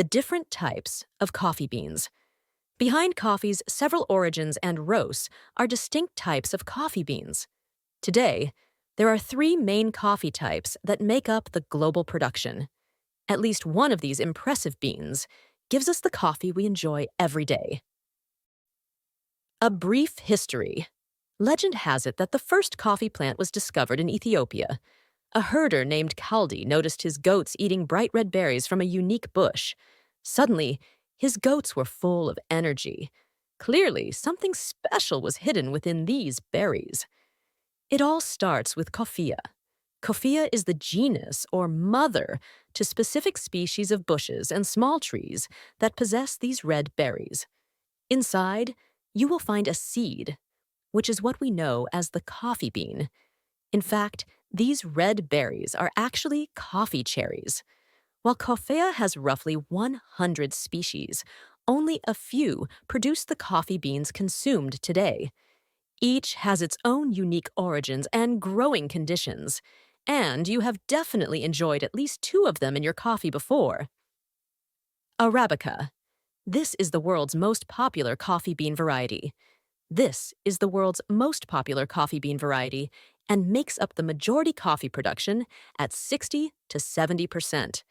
different types of coffee beans. Behind coffee's several origins and roasts are distinct types of coffee beans. Today, there are three main coffee types that make up the global production. At least one of these impressive beans gives us the coffee we enjoy every day. A brief history. Legend has it that the first coffee plant was discovered in Ethiopia. A herder named Kaldi noticed his goats eating bright red berries from a unique bush. Suddenly, his goats were full of energy. Clearly, something special was hidden within these berries. It all starts with coffea. Coffea is the genus or mother to specific species of bushes and small trees that possess these red berries. Inside, you will find a seed, which is what we know as the coffee bean. In fact, these red berries are actually coffee cherries. While coffea has roughly 100 species, only a few produce the coffee beans consumed today. Each has its own unique origins and growing conditions, and you have definitely enjoyed at least two of them in your coffee before. Arabica. This is the world's most popular coffee bean variety. This is the world's most popular coffee bean variety and makes up the majority coffee production at 60 to 70%.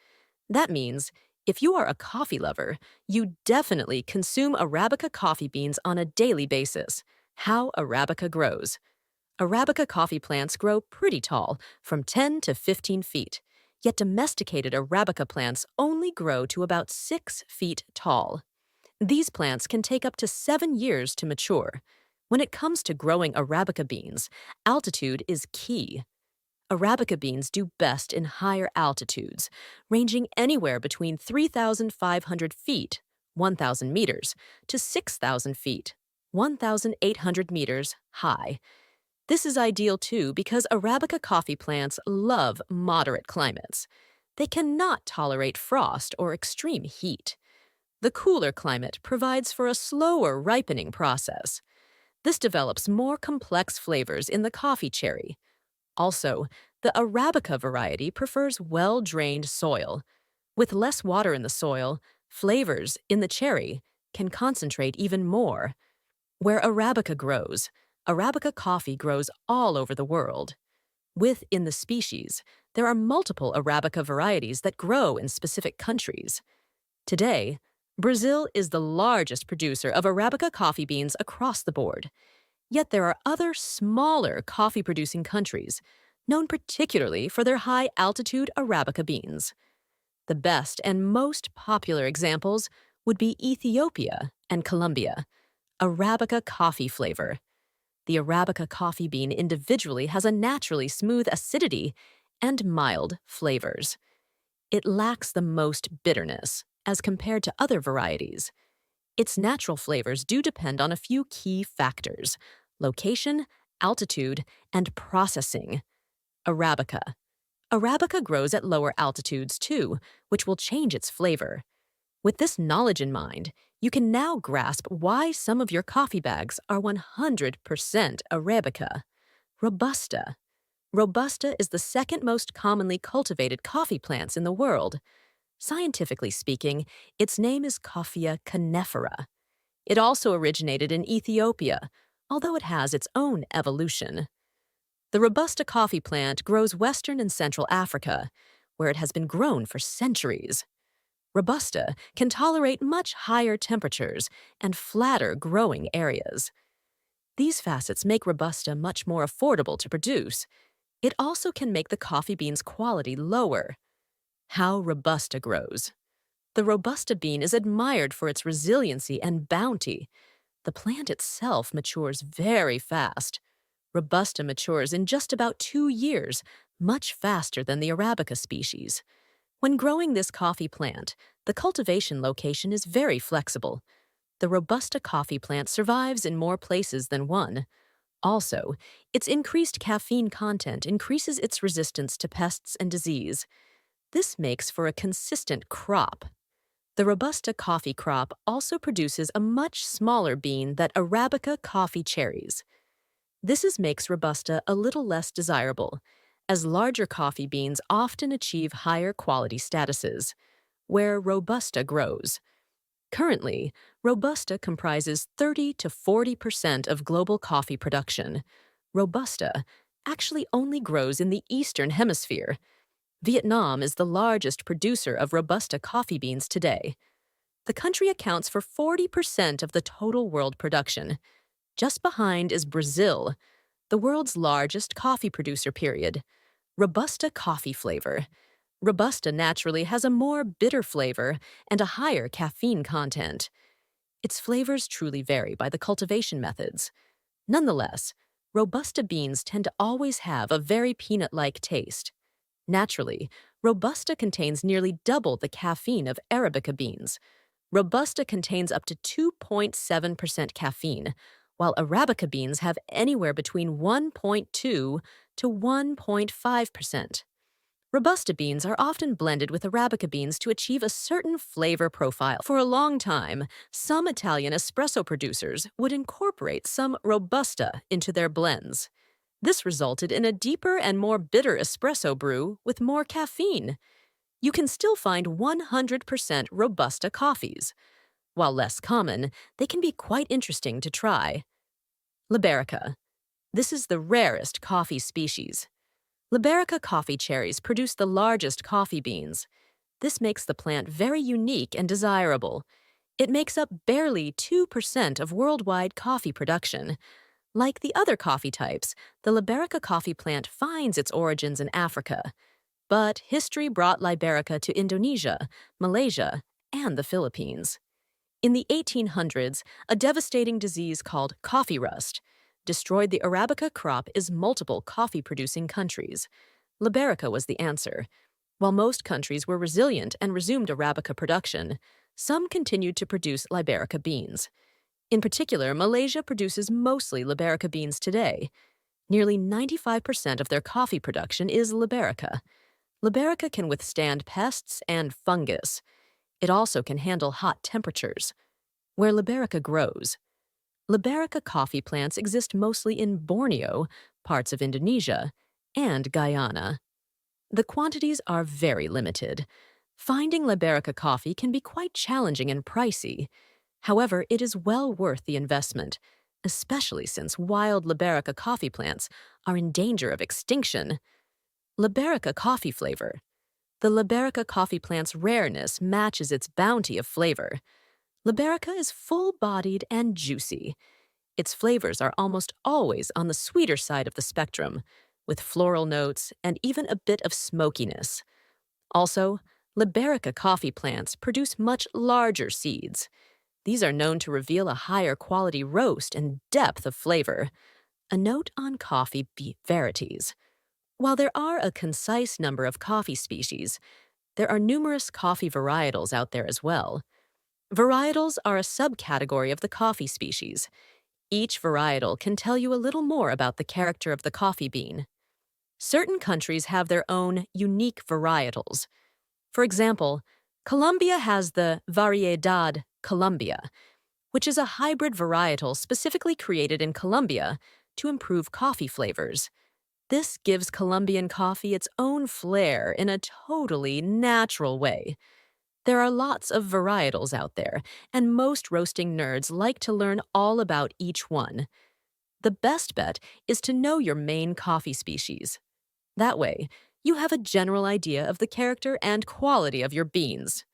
That means, if you are a coffee lover, you definitely consume Arabica coffee beans on a daily basis. How Arabica grows. Arabica coffee plants grow pretty tall, from 10 to 15 feet, yet domesticated Arabica plants only grow to about 6 feet tall. These plants can take up to 7 years to mature. When it comes to growing Arabica beans, altitude is key. Arabica beans do best in higher altitudes, ranging anywhere between 3,500 feet, 1,000 meters, to 6,000 feet, 1,800 meters high. This is ideal too because Arabica coffee plants love moderate climates. They cannot tolerate frost or extreme heat. The cooler climate provides for a slower ripening process. This develops more complex flavors in the coffee cherry. Also, the Arabica variety prefers well-drained soil. With less water in the soil, flavors in the cherry can concentrate even more. Where Arabica grows, Arabica coffee grows all over the world. Within the species, there are multiple Arabica varieties that grow in specific countries. Today, Brazil is the largest producer of Arabica coffee beans across the board. Yet there are other smaller coffee-producing countries, known particularly for their high-altitude Arabica beans. The best and most popular examples would be Ethiopia and Colombia. Arabica coffee flavor. The Arabica coffee bean individually has a naturally smooth acidity and mild flavors. It lacks the most bitterness as compared to other varieties. Its natural flavors do depend on a few key factors: location, altitude, and processing. Arabica. Arabica grows at lower altitudes too, which will change its flavor. With this knowledge in mind, you can now grasp why some of your coffee bags are 100% Arabica. Robusta. Robusta is the second most commonly cultivated coffee plants in the world. Scientifically speaking, its name is Coffea canephora. It also originated in Ethiopia, although it has its own evolution. The Robusta coffee plant grows western and central Africa, where it has been grown for centuries. Robusta can tolerate much higher temperatures and flatter growing areas. These facets make Robusta much more affordable to produce. It also can make the coffee bean's quality lower. How Robusta grows. The Robusta bean is admired for its resiliency and bounty. The plant itself matures very fast. Robusta matures in just about 2 years, much faster than the Arabica species. When growing this coffee plant, the cultivation location is very flexible. The Robusta coffee plant survives in more places than one. Also, its increased caffeine content increases its resistance to pests and disease. This makes for a consistent crop. The Robusta coffee crop also produces a much smaller bean than Arabica coffee cherries. Makes Robusta a little less desirable, as larger coffee beans often achieve higher quality statuses. where Robusta grows. Currently, Robusta comprises 30 to 40% of global coffee production. Robusta actually only grows in the Eastern Hemisphere. Vietnam is the largest producer of Robusta coffee beans today. The country accounts for 40% of the total world production. Just behind is Brazil, the world's largest coffee producer period. Robusta coffee flavor. Robusta naturally has a more bitter flavor and a higher caffeine content. Its flavors truly vary by the cultivation methods. Nonetheless, Robusta beans tend to always have a very peanut-like taste. Naturally, Robusta contains nearly double the caffeine of Arabica beans. Robusta contains up to 2.7% caffeine, while Arabica beans have anywhere between 1.2 to 1.5%. Robusta beans are often blended with Arabica beans to achieve a certain flavor profile. For a long time, some Italian espresso producers would incorporate some Robusta into their blends. This resulted in a deeper and more bitter espresso brew with more caffeine. You can still find 100% Robusta coffees. While less common, they can be quite interesting to try. Liberica. This is the rarest coffee species. Liberica coffee cherries produce the largest coffee beans. This makes the plant very unique and desirable. It makes up barely 2% of worldwide coffee production. Like the other coffee types, the Liberica coffee plant finds its origins in Africa. But history brought Liberica to Indonesia, Malaysia, and the Philippines. In the 1800s, a devastating disease called coffee rust destroyed the Arabica crop in multiple coffee-producing countries. Liberica was the answer. While most countries were resilient and resumed Arabica production, some continued to produce Liberica beans. In particular, Malaysia produces mostly Liberica beans today. Nearly 95% of their coffee production is Liberica. Liberica can withstand pests and fungus. It also can handle hot temperatures. Where Liberica grows. Liberica coffee plants exist mostly in Borneo, parts of Indonesia, and Guyana. The quantities are very limited. Finding Liberica coffee can be quite challenging and pricey. However, it is well worth the investment, especially since wild Liberica coffee plants are in danger of extinction. Liberica coffee flavor. The Liberica coffee plant's rareness matches its bounty of flavor. Liberica is full-bodied and juicy. Its flavors are almost always on the sweeter side of the spectrum, with floral notes and even a bit of smokiness. Also, Liberica coffee plants produce much larger seeds. These are known to reveal a higher quality roast and depth of flavor. A note on coffee varieties. While there are a concise number of coffee species, there are numerous coffee varietals out there as well. Varietals are a subcategory of the coffee species. Each varietal can tell you a little more about the character of the coffee bean. Certain countries have their own unique varietals. For example, Colombia has the Variedad Colombia, which is a hybrid varietal specifically created in Colombia to improve coffee flavors. This gives Colombian coffee its own flair in a totally natural way. There are lots of varietals out there, and most roasting nerds like to learn all about each one. The best bet is to know your main coffee species. That way, you have a general idea of the character and quality of your beans.